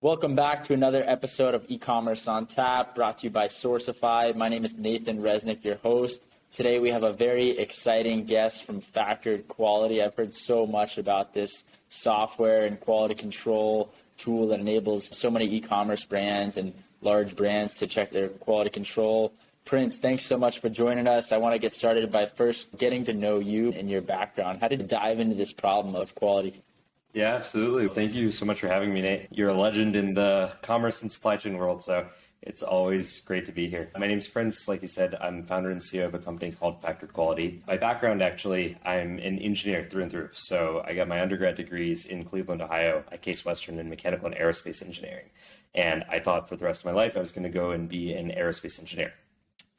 Welcome back to another episode of E-Commerce on Tap, brought to you by Sourcify. My name is Nathan Resnick, your host. Today we have a very exciting guest from Factored Quality. I've heard so much about this software and quality control tool that enables so many e-commerce brands and large brands to check their quality control. Prince, thanks so much for joining us. I want to get started by first getting to know you and your background. How did you dive into this problem of quality? Yeah, absolutely. Thank you so much for having me, Nate. You're a legend in the commerce and supply chain world, so it's always great to be here. My name's Prince. Like you said, I'm founder and CEO of a company called Factored Quality. My background, actually, I'm an engineer through and through. So I got my undergrad degrees in Cleveland, Ohio, at Case Western in mechanical and aerospace engineering. And I thought for the rest of my life I was going to go and be an aerospace engineer.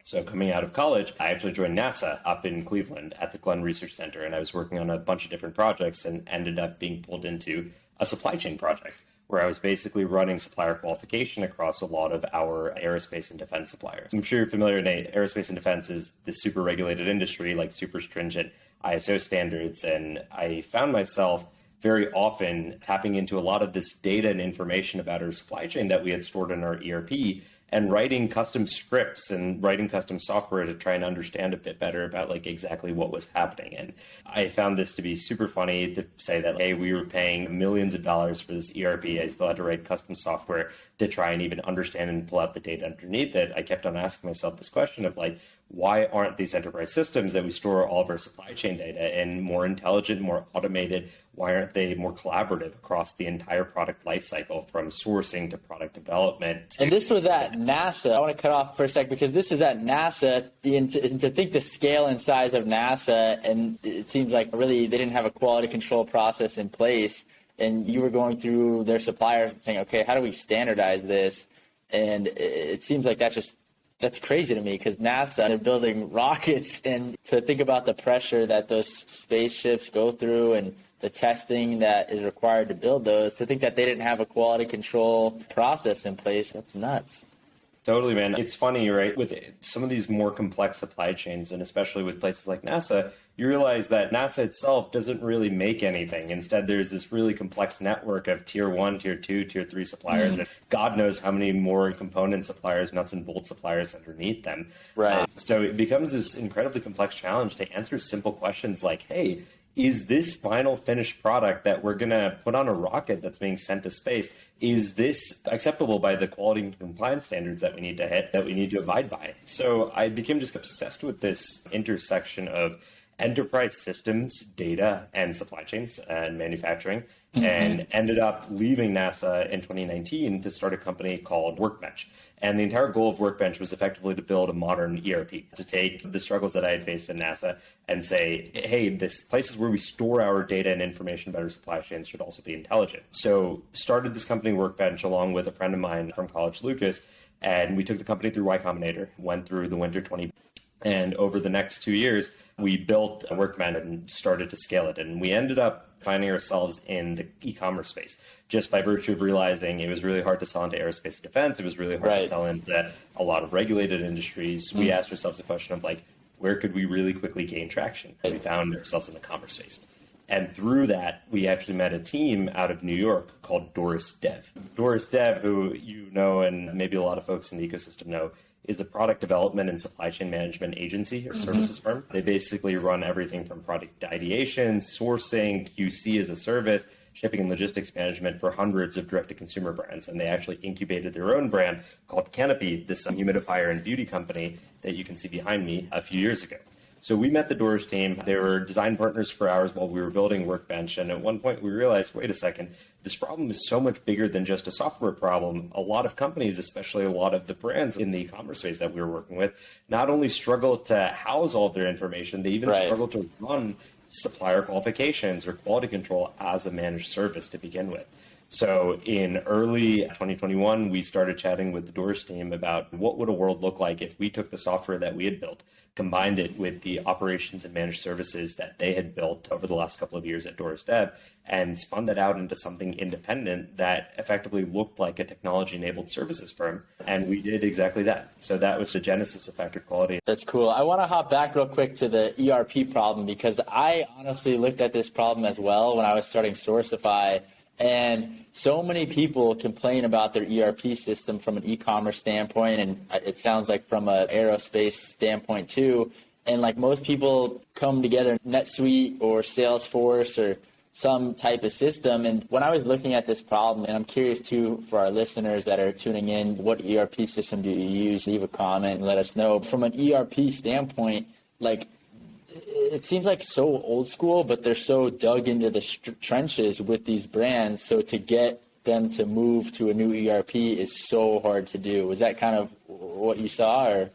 So coming out of college, I actually joined NASA up in Cleveland at the Glenn Research Center, and I was working on a bunch of different projects and ended up being pulled into a supply chain project where I was basically running supplier qualification across a lot of our aerospace and defense suppliers. I'm sure you're familiar, Nate, aerospace and defense is this super regulated industry, like super stringent ISO standards, and I found myself very often tapping into a lot of this data and information about our supply chain that we had stored in our ERP and writing custom scripts and writing custom software to try and understand a bit better about like exactly what was happening. And I found this to be super funny to say that, hey, we were paying millions of dollars for this ERP. I still had to write custom software to try and even understand and pull out the data underneath it. I kept on asking myself this question of like, why aren't these enterprise systems that we store all of our supply chain data in more intelligent, more automated? Why aren't they more collaborative across the entire product lifecycle from sourcing to product development? And this was at NASA. I want to cut off for a sec because this is at NASA. And to think the scale and size of NASA, and it seems like really they didn't have a quality control process in place. And you were going through their suppliers and saying, okay, how do we standardize this? And it seems like that's crazy to me because NASA, they're building rockets, and to think about the pressure that those spaceships go through and the testing that is required to build those, to think that they didn't have a quality control process in place, that's nuts. Totally, man. It's funny, right? With some of these more complex supply chains, and especially with places like NASA, you realize that NASA itself doesn't really make anything. Instead, there's this really complex network of tier 1, tier 2, tier 3 suppliers, and God knows how many more component suppliers, nuts and bolt suppliers underneath them. Right. So it becomes this incredibly complex challenge to answer simple questions like, hey, is this final finished product that we're going to put on a rocket that's being sent to space, is this acceptable by the quality and compliance standards that we need to hit, that we need to abide by? So I became just obsessed with this intersection of enterprise systems, data, and supply chains and manufacturing, and ended up leaving NASA in 2019 to start a company called Workbench. And the entire goal of Workbench was effectively to build a modern ERP, to take the struggles that I had faced in NASA and say, hey, this places where we store our data and information about our supply chains should also be intelligent. So started this company Workbench along with a friend of mine from college, Lucas, and we took the company through Y Combinator, went through the winter 20. And over the next 2 years, we built a Workbench and started to scale it. And we ended up finding ourselves in the e-commerce space just by virtue of realizing it was really hard to sell into aerospace and defense. It was really hard to sell into a lot of regulated industries. We asked ourselves the question of like, where could we really quickly gain traction? And we found ourselves in the commerce space. And through that, we actually met a team out of New York called Doris Dev. Doris Dev, who you know and maybe a lot of folks in the ecosystem know, is a product development and supply chain management agency or services firm. They basically run everything from product ideation, sourcing, QC as a service, shipping and logistics management for hundreds of direct-to-consumer brands. And they actually incubated their own brand called Canopy, this humidifier and beauty company that you can see behind me a few years ago. So we met the Doors team. They were design partners for ours while we were building Workbench. And at one point we realized, wait a second, this problem is so much bigger than just a software problem. A lot of companies, especially a lot of the brands in the e-commerce space that we were working with, not only struggle to house all of their information, they even struggle to run supplier qualifications or quality control as a managed service to begin with. So in early 2021, we started chatting with the Doors team about what would a world look like if we took the software that we had built, combined it with the operations and managed services that they had built over the last couple of years at Doris Dev, and spun that out into something independent that effectively looked like a technology-enabled services firm. And we did exactly that. So that was the genesis of Factored Quality. That's cool. I want to hop back real quick to the ERP problem because I honestly looked at this problem as well when I was starting Sourcify. And so many people complain about their ERP system from an e-commerce standpoint, and it sounds like from an aerospace standpoint too. And like most people come together, NetSuite or Salesforce or some type of system. And when I was looking at this problem, and I'm curious too for our listeners that are tuning in, what ERP system do you use? Leave a comment and let us know. From an ERP standpoint, like it seems like so old school, but they're so dug into the trenches with these brands. So to get them to move to a new ERP is so hard to do. Was that kind of what you saw, or?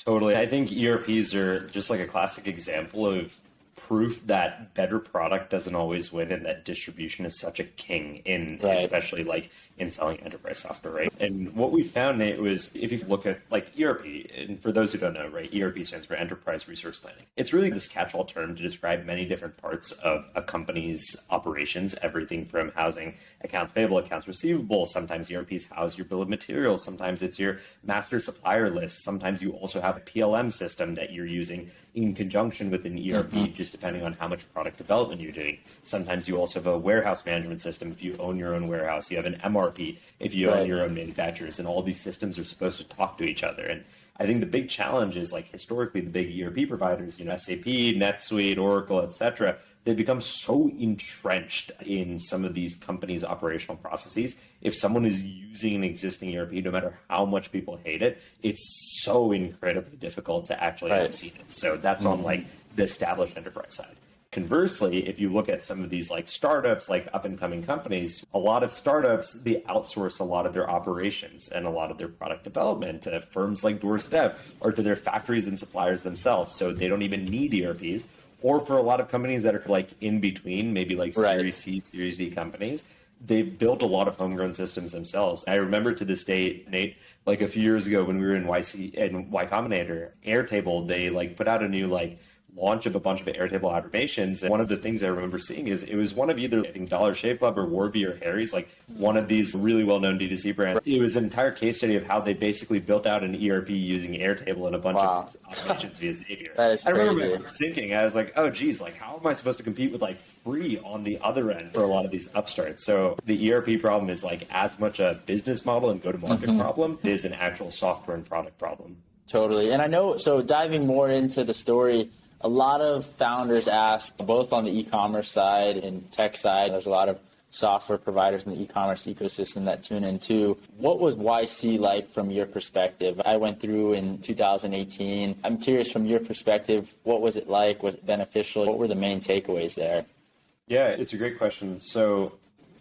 Totally. I think ERPs are just like a classic example of proof that better product doesn't always win, and that distribution is such a king in, especially like in selling enterprise software, right? And what we found, Nate, was if you look at like ERP, and for those who don't know, right, ERP stands for Enterprise Resource Planning. It's really this catch-all term to describe many different parts of a company's operations, everything from housing accounts payable, accounts receivable. Sometimes ERPs house your bill of materials. Sometimes it's your master supplier list. Sometimes you also have a PLM system that you're using in conjunction with an ERP, just depending on how much product development you're doing. Sometimes you also have a warehouse management system if you own your own warehouse. You have an MRP if you own your own manufacturers, and all these systems are supposed to talk to each other. And I think the big challenge is, like, historically the big ERP providers, you know, SAP, NetSuite, Oracle, etc., they've become so entrenched in some of these companies' operational processes. If someone is using an existing ERP, no matter how much people hate it, it's so incredibly difficult to actually unseat it. So that's on like the established enterprise side. Conversely, if you look at some of these like startups, like up and coming companies, a lot of startups, they outsource a lot of their operations and a lot of their product development to firms like Doorstep or to their factories and suppliers themselves. So they don't even need ERPs. Or for a lot of companies that are like in between, maybe like Series C, Series D companies, they've built a lot of homegrown systems themselves. I remember to this day, Nate, like a few years ago when we were in YC and Y Combinator, Airtable, they like put out a new like launch of a bunch of Airtable automations. And one of the things I remember seeing is it was one of either, I think, Dollar Shave Club or Warby or Harry's, like one of these really well-known D2C brands. It was an entire case study of how they basically built out an ERP using Airtable and a bunch of automations via Zapier. That is crazy. I remember thinking, I was like, oh, geez, like how am I supposed to compete with like free on the other end for a lot of these upstarts? So the ERP problem is like as much a business model and go-to-market problem as an actual software and product problem. Totally. And I know, so diving more into the story, a lot of founders ask, both on the e-commerce side and tech side, there's a lot of software providers in the e-commerce ecosystem that tune in too. What was YC like from your perspective? I went through in 2018. I'm curious from your perspective, what was it like? Was it beneficial? What were the main takeaways there? Yeah, it's a great question. So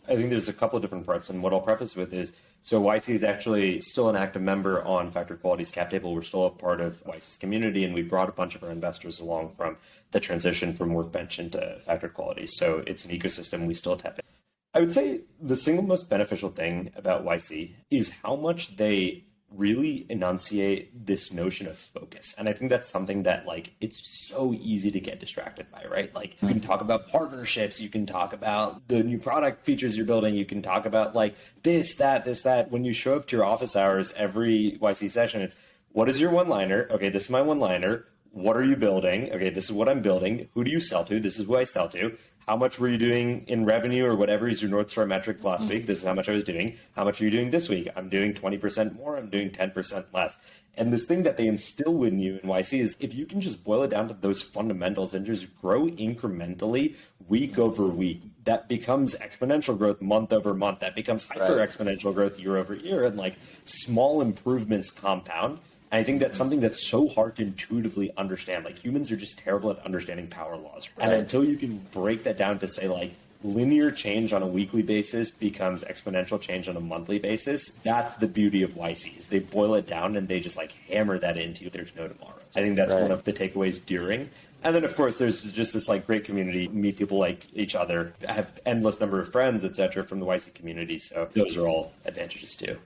I think there's a couple of different parts, and what I'll preface with is, so YC is actually still an active member on Factor Quality's cap table. We're still a part of YC's community, and we brought a bunch of our investors along from the transition from Workbench into Factor Quality. So it's an ecosystem we still tap in. I would say the single most beneficial thing about YC is how much they really enunciate this notion of focus. And I think that's something that like it's so easy to get distracted by, right? Like you can talk about partnerships, you can talk about the new product features you're building, you can talk about like this, that. When you show up to your office hours every YC session, it's what is your one-liner? Okay, this is my one-liner. What are you building? Okay, this is what I'm building. Who do you sell to? This is who I sell to. How much were you doing in revenue or whatever is your North Star metric last week? This is how much I was doing. How much are you doing this week? I'm doing 20% more. I'm doing 10% less. And this thing that they instill in you in YC is if you can just boil it down to those fundamentals and just grow incrementally week over week, that becomes exponential growth month over month. That becomes hyper exponential growth year over year. And like small improvements compound. I think that's something that's so hard to intuitively understand. Like humans are just terrible at understanding power laws. Right? And until you can break that down to say like linear change on a weekly basis becomes exponential change on a monthly basis, that's the beauty of YCs. They boil it down and they just like hammer that into there's no tomorrow. I think that's one of the takeaways during. And then of course there's just this like great community, meet people like each other, have endless number of friends, etc. from the YC community. So those are all advantages too.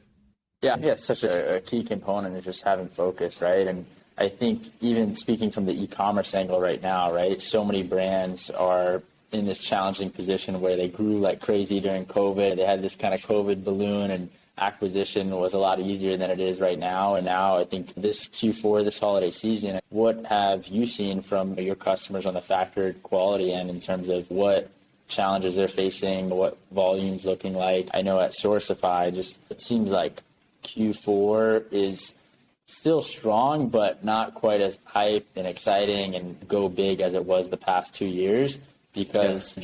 Yeah, it's such a key component is just having focus, right? And I think even speaking from the e-commerce angle right now, right, so many brands are in this challenging position where they grew like crazy during COVID. They had this kind of COVID balloon and acquisition was a lot easier than it is right now. And now I think this Q4, this holiday season, what have you seen from your customers on the factored quality end in terms of what challenges they're facing, what volume's looking like. I know at Sourcify, it seems like Q4 is still strong, but not quite as hyped and exciting and go big as it was the past 2 years, because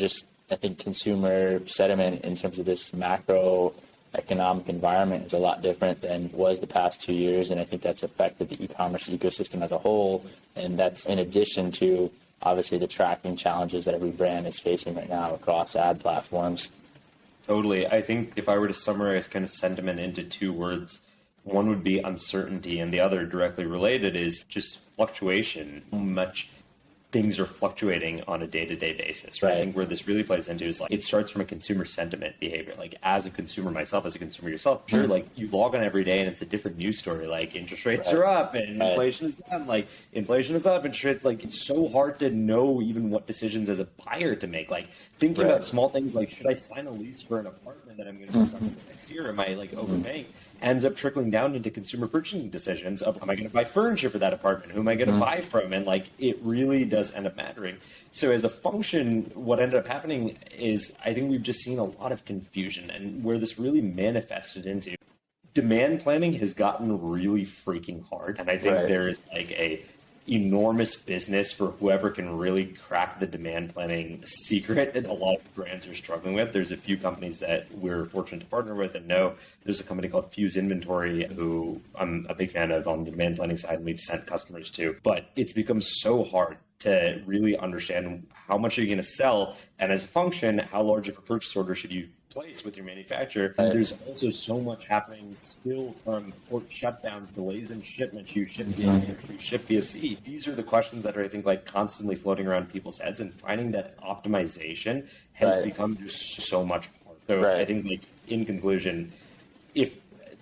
I think consumer sentiment in terms of this macroeconomic environment is a lot different than it was the past 2 years. And I think that's affected the e-commerce ecosystem as a whole. And that's in addition to obviously the tracking challenges that every brand is facing right now across ad platforms. Totally. I think if I were to summarize kind of sentiment into 2 words, one would be uncertainty, and the other directly related is just fluctuation. Much things are fluctuating on a day-to-day basis, right? I think where this really plays into is like it starts from a consumer sentiment behavior. Like as a consumer myself, as a consumer yourself, sure, like you log on every day and it's a different news story. Like interest rates are up and inflation is down. Like inflation is up, interest rates. Like it's so hard to know even what decisions as a buyer to make. Like thinking about small things like, should I sign a lease for an apartment that I'm going to be stuck in next year? Am I like overpaying? Ends up trickling down into consumer purchasing decisions of, am I going to buy furniture for that apartment? Who am I going to buy from? And like, it really does end up mattering. So as a function, what ended up happening is I think we've just seen a lot of confusion, and where this really manifested into demand planning has gotten really freaking hard. And I think there is like a enormous business for whoever can really crack the demand planning secret that a lot of brands are struggling with. There's a few companies that we're fortunate to partner with and know. There's a company called Fuse Inventory who I'm a big fan of on the demand planning side, and we've sent customers to. But it's become so hard to really understand how much are you going to sell, and as a function, how large of a purchase order should you place with your manufacturer. There's also so much happening still from port shutdowns, delays in shipment, you ship via air, you ship via sea. These are the questions that are, I think, like constantly floating around people's heads, and finding that optimization has become just so much harder. So I think, like, in conclusion, if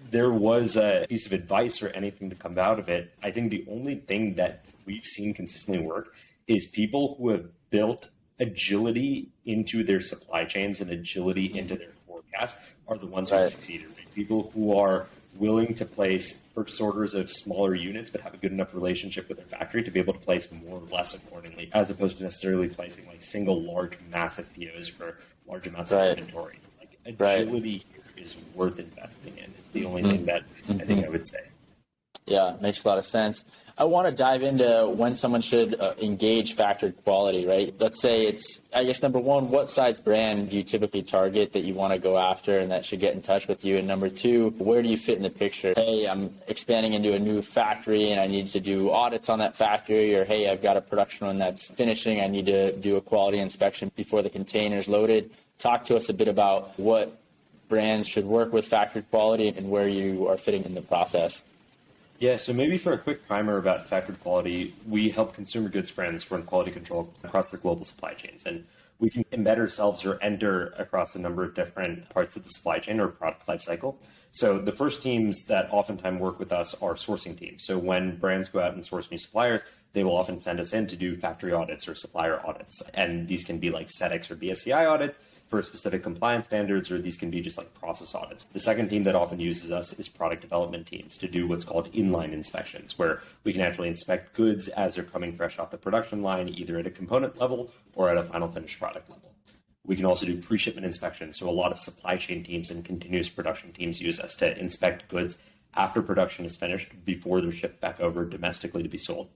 there was a piece of advice or anything to come out of it, I think the only thing that we've seen consistently work is people who have built agility into their supply chains and agility into their forecasts are the ones who have succeeded. Right? People who are willing to place purchase orders of smaller units but have a good enough relationship with their factory to be able to place more or less accordingly, as opposed to necessarily placing like single large massive POs for large amounts of inventory. Like agility here is worth investing in. It's the only thing that I think I would say. Yeah, makes a lot of sense. I want to dive into when someone should engage factored quality, right? Let's say it's, I guess, number one, what size brand do you typically target that you want to go after and that should get in touch with you? And number two, where do you fit in the picture? Hey, I'm expanding into a new factory and I need to do audits on that factory, or hey, I've got a production run that's finishing. I need to do a quality inspection before the container's loaded. Talk to us a bit about what brands should work with factored quality and where you are fitting in the process. Yeah, so maybe for a quick primer about factored quality, we help consumer goods brands run quality control across their global supply chains. And we can embed ourselves or enter across a number of different parts of the supply chain or product lifecycle. So the first teams that oftentimes work with us are sourcing teams. So when brands go out and source new suppliers, they will often send us in to do factory audits or supplier audits. And these can be like SEDEX or BSCI audits for specific compliance standards, or these can be just like process audits. The second team that often uses us is product development teams to do what's called inline inspections, where we can actually inspect goods as they're coming fresh off the production line, either at a component level or at a final finished product level. We can also do pre-shipment inspections. So a lot of supply chain teams and continuous production teams use us to inspect goods after production is finished before they're shipped back over domestically to be sold.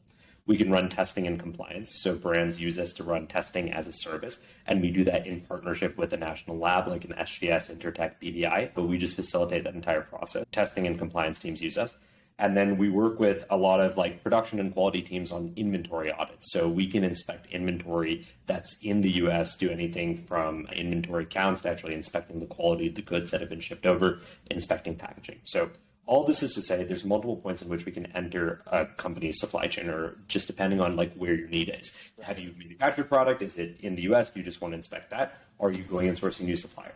We can run testing and compliance. So brands use us to run testing as a service, and we do that in partnership with a national lab like an SGS, Intertech, BVI, but we just facilitate that entire process. Testing and compliance teams use us. And then we work with a lot of like production and quality teams on inventory audits. So we can inspect inventory that's in the US, do anything from inventory counts to actually inspecting the quality of the goods that have been shipped over, inspecting packaging. So all this is to say there's multiple points in which we can enter a company's supply chain, or just depending on like where your need is. Have you manufactured product? Is it in the US? Do you just want to inspect that? Or are you going and sourcing a new supplier?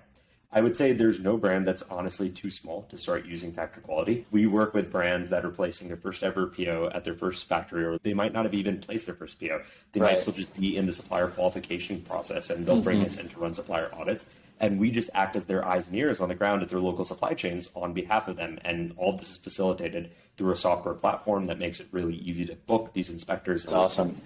I would say there's no brand that's honestly too small to start using factored quality. We work with brands that are placing their first ever PO at their first factory, or they might not have even placed their first PO. They might still just be in the supplier qualification process, and they'll bring us in to run supplier audits. And we just act as their eyes and ears on the ground at their local supply chains on behalf of them. And all this is facilitated through a software platform that makes it really easy to book these inspectors. That's awesome.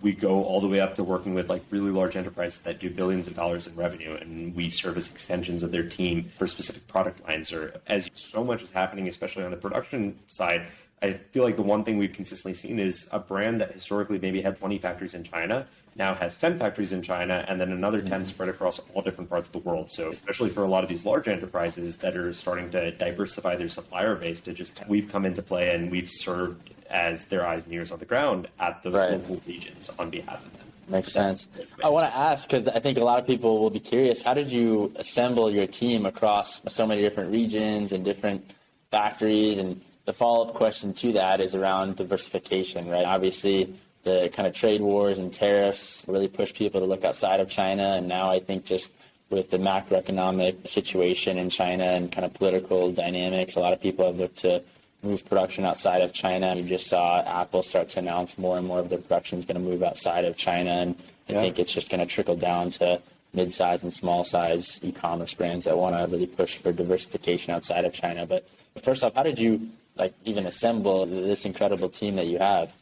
we go all the way up to working with like really large enterprises that do billions of dollars in revenue, and we serve as extensions of their team for specific product lines. Or as so much is happening, especially on the production side, I feel like the one thing we've consistently seen is a brand that historically maybe had 20 factories in China now has 10 factories in China, and then another 10 spread across all different parts of the world. So especially for a lot of these large enterprises that are starting to diversify their supplier base, we've come into play and we've served as their eyes and ears on the ground at those local regions on behalf of them. Makes sense. I want to ask, because I think a lot of people will be curious, how did you assemble your team across so many different regions and different factories? And the follow-up question to that is around diversification, right? Obviously, the kind of trade wars and tariffs really push people to look outside of China. And now I think just with the macroeconomic situation in China and kind of political dynamics, a lot of people have looked to move production outside of China. You just saw Apple start to announce more and more of their production is going to move outside of China. And I think it's just going to trickle down to mid-size and small-size e-commerce brands that want to really push for diversification outside of China. But first off, how did you even assemble this incredible team that you have?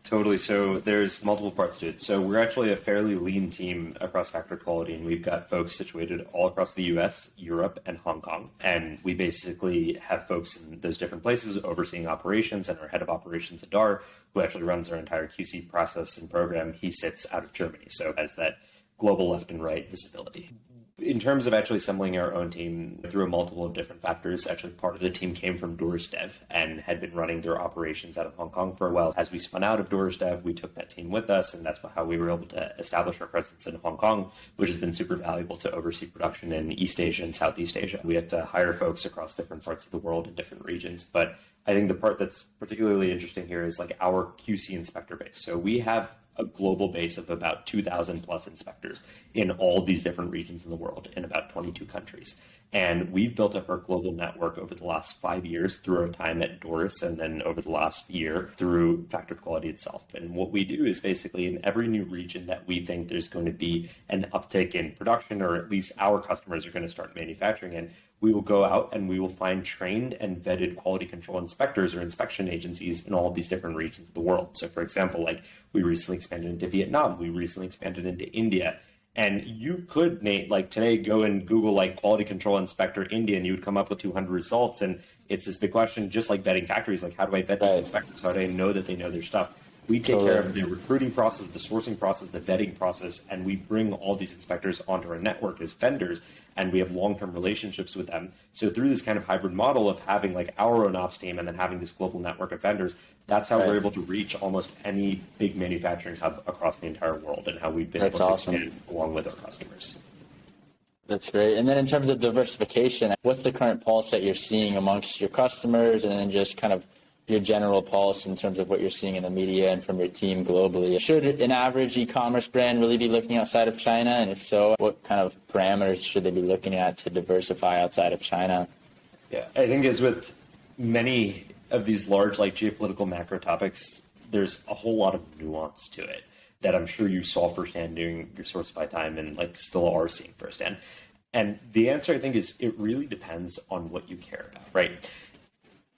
Totally. So there's multiple parts to it. So we're actually a fairly lean team across factory quality, and we've got folks situated all across the US, Europe, and Hong Kong. And we basically have folks in those different places overseeing operations, and our head of operations, Adar, who actually runs our entire QC process and program, he sits out of Germany. So has that global left and right visibility. In terms of actually assembling our own team through a multiple of different factors, actually part of the team came from DoorSdev and had been running their operations out of Hong Kong for a while. As we spun out of DoorSdev, we took that team with us, and that's how we were able to establish our presence in Hong Kong, which has been super valuable to oversee production in East Asia and Southeast Asia. We had to hire folks across different parts of the world in different regions. But I think the part that's particularly interesting here is like our QC inspector base. So we have a global base of about 2,000 plus inspectors in all these different regions in the world in about 22 countries. And we've built up our global network over the last 5 years through our time at Doris, and then over the last year through factory quality itself. And what we do is basically in every new region that we think there's going to be an uptick in production, or at least our customers are going to start manufacturing in, we will go out and we will find trained and vetted quality control inspectors or inspection agencies in all of these different regions of the world. So for example, like we recently expanded into Vietnam, we recently expanded into India. And you could, Nate, like today go and Google like quality control inspector India, and you would come up with 200 results. And it's this big question, just like vetting factories, like how do I vet these inspectors? How do I know that they know their stuff? We take care of the recruiting process, the sourcing process, the vetting process, and we bring all these inspectors onto our network as vendors, and we have long-term relationships with them. So through this kind of hybrid model of having like our own ops team and then having this global network of vendors, that's how we're able to reach almost any big manufacturing hub across the entire world, and how we've been able to expand along with our customers. That's great. And then in terms of diversification, what's the current pulse that you're seeing amongst your customers, and then just kind of your general pulse in terms of what you're seeing in the media and from your team globally? Should an average e-commerce brand really be looking outside of China? And if so, what kind of parameters should they be looking at to diversify outside of China? Yeah, I think as with many of these large like geopolitical macro topics, there's a whole lot of nuance to it that I'm sure you saw firsthand during your Sourcify time and like still are seeing firsthand. And the answer, I think, is it really depends on what you care about, right?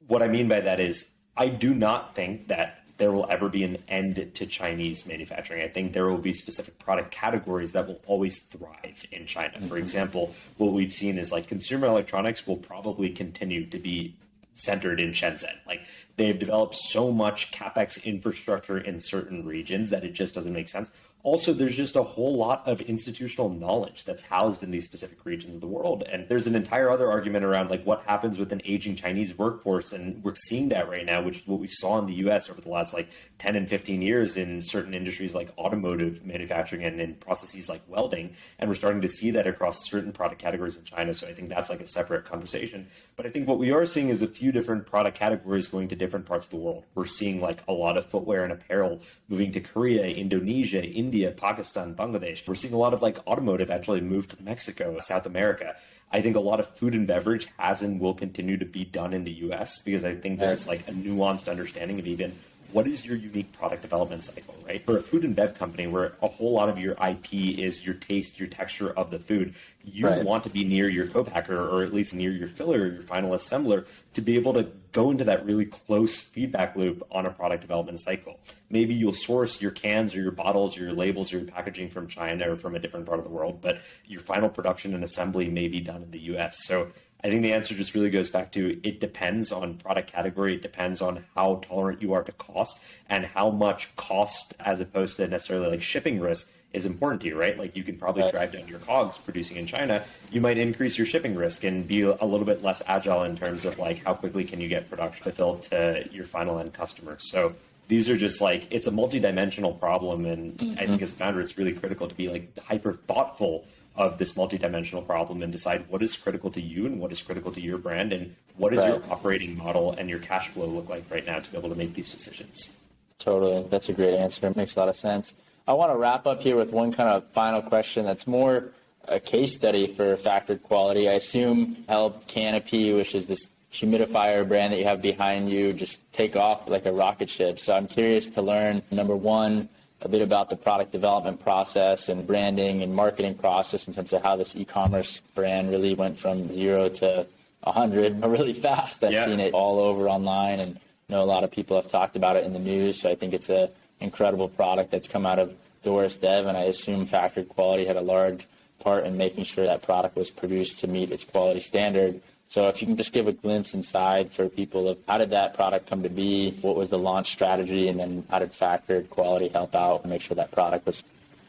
What I mean by that is I do not think that there will ever be an end to Chinese manufacturing. I think there will be specific product categories that will always thrive in China. For example, what we've seen is like consumer electronics will probably continue to be centered in Shenzhen. Like they've developed so much CapEx infrastructure in certain regions that it just doesn't make sense. Also, there's just a whole lot of institutional knowledge that's housed in these specific regions of the world. And there's an entire other argument around like what happens with an aging Chinese workforce. And we're seeing that right now, which is what we saw in the US over the last like 10 and 15 years in certain industries like automotive manufacturing and in processes like welding. And we're starting to see that across certain product categories in China. So I think that's like a separate conversation. But I think what we are seeing is a few different product categories going to different parts of the world. We're seeing like a lot of footwear and apparel moving to Korea, Indonesia, India, Pakistan, Bangladesh. We're seeing a lot of like automotive actually move to Mexico, South America. I think a lot of food and beverage has and will continue to be done in the US because I think there's like a nuanced understanding of even what is your unique product development cycle, right? For a food and bev company where a whole lot of your IP is your taste, your texture of the food, you want to be near your co-packer or at least near your filler or your final assembler to be able to go into that really close feedback loop on a product development cycle. Maybe you'll source your cans or your bottles or your labels or your packaging from China or from a different part of the world, but your final production and assembly may be done in the US. So I think the answer just really goes back to it depends on product category. It depends on how tolerant you are to cost and how much cost as opposed to necessarily like shipping risk is important to you, right? Like you can probably drive down your COGS producing in China. You might increase your shipping risk and be a little bit less agile in terms of like how quickly can you get production fulfilled to your final end customer. So these are just like, it's a multidimensional problem. And I think as a founder, it's really critical to be like hyper thoughtful of this multidimensional problem and decide what is critical to you and what is critical to your brand and what does your operating model and your cash flow look like right now to be able to make these decisions. Totally. That's a great answer. It makes a lot of sense. I want to wrap up here with one kind of final question that's more a case study for factored quality. I assume helped Canopy, which is this humidifier brand that you have behind you, just take off like a rocket ship. So I'm curious to learn, number one, a bit about the product development process and branding and marketing process in terms of how this e-commerce brand really went from 0 to 100 really fast. I've seen it all over online and know a lot of people have talked about it in the news. So I think it's a incredible product that's come out of Doris Dev, and I assume factored quality had a large part in making sure that product was produced to meet its quality standard. So if you can just give a glimpse inside for people of how did that product come to be, what was the launch strategy, and then how did factored quality help out and make sure that product was...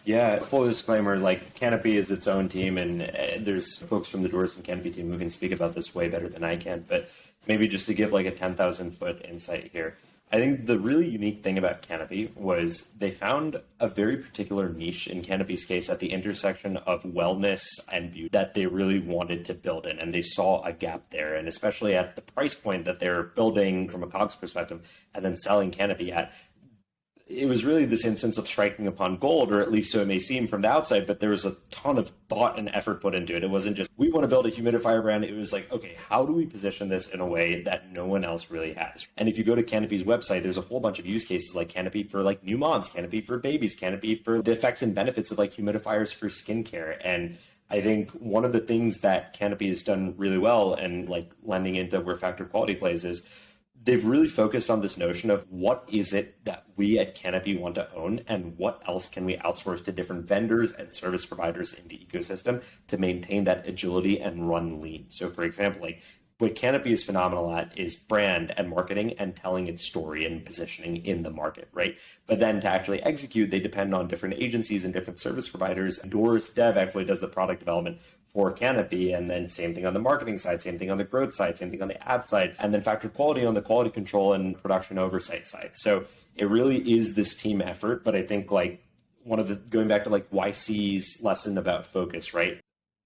Yeah, full disclaimer, like Canopy is its own team, and there's folks from the Doris and Canopy team who can speak about this way better than I can, but maybe just to give like a 10,000 foot insight here. I think the really unique thing about Canopy was they found a very particular niche in Canopy's case at the intersection of wellness and beauty that they really wanted to build in, and they saw a gap there. And especially at the price point that they're building from a COGS perspective and then selling Canopy at, it was really this instance of striking upon gold, or at least so it may seem from the outside, but there was a ton of thought and effort put into it. It wasn't just, we want to build a humidifier brand. It was like, okay, how do we position this in a way that no one else really has? And if you go to Canopy's website, there's a whole bunch of use cases like Canopy for like new moms, Canopy for babies, Canopy for the effects and benefits of like humidifiers for skincare. And I think one of the things that Canopy has done really well and like lending into where factored quality plays is they've really focused on this notion of what is it that we at Canopy want to own and what else can we outsource to different vendors and service providers in the ecosystem to maintain that agility and run lean. So for example, like what Canopy is phenomenal at is brand and marketing and telling its story and positioning in the market, right? But then to actually execute, they depend on different agencies and different service providers. Doris Dev actually does the product development for Canopy, and then same thing on the marketing side, same thing on the growth side, same thing on the ad side, and then factored quality on the quality control and production oversight side. So it really is this team effort, but I think like one of the, going back to like YC's lesson about focus, right?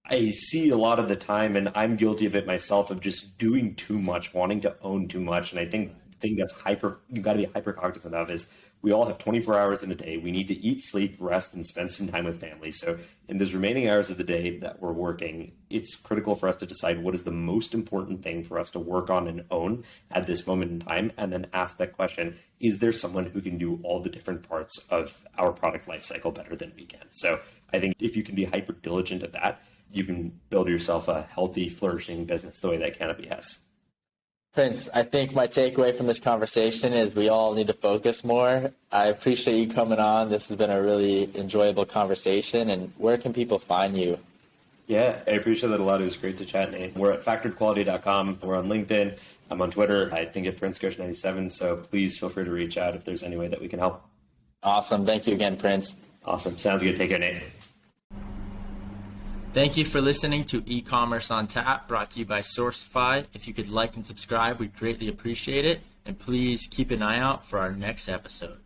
I see a lot of the time, and I'm guilty of it myself, of just doing too much, wanting to own too much. And I think the thing that's you've got to be hyper cognizant of is we all have 24 hours in a day. We need to eat, sleep, rest, and spend some time with family. So in those remaining hours of the day that we're working, it's critical for us to decide what is the most important thing for us to work on and own at this moment in time, and then ask that question, is there someone who can do all the different parts of our product lifecycle better than we can? So I think if you can be hyper diligent at that, you can build yourself a healthy, flourishing business the way that Canopy has. Prince, I think my takeaway from this conversation is we all need to focus more. I appreciate you coming on. This has been a really enjoyable conversation. And where can people find you? Yeah, I appreciate that a lot. It was great to chat, Nate. We're at factoredquality.com. We're on LinkedIn. I'm on Twitter. I think at Prince Ghosh 97. So please feel free to reach out if there's any way that we can help. Awesome. Thank you again, Prince. Awesome. Sounds good. Take care, Nate. Thank you for listening to E-Commerce on Tap, brought to you by Sourcify. If you could like and subscribe, we'd greatly appreciate it. And please keep an eye out for our next episode.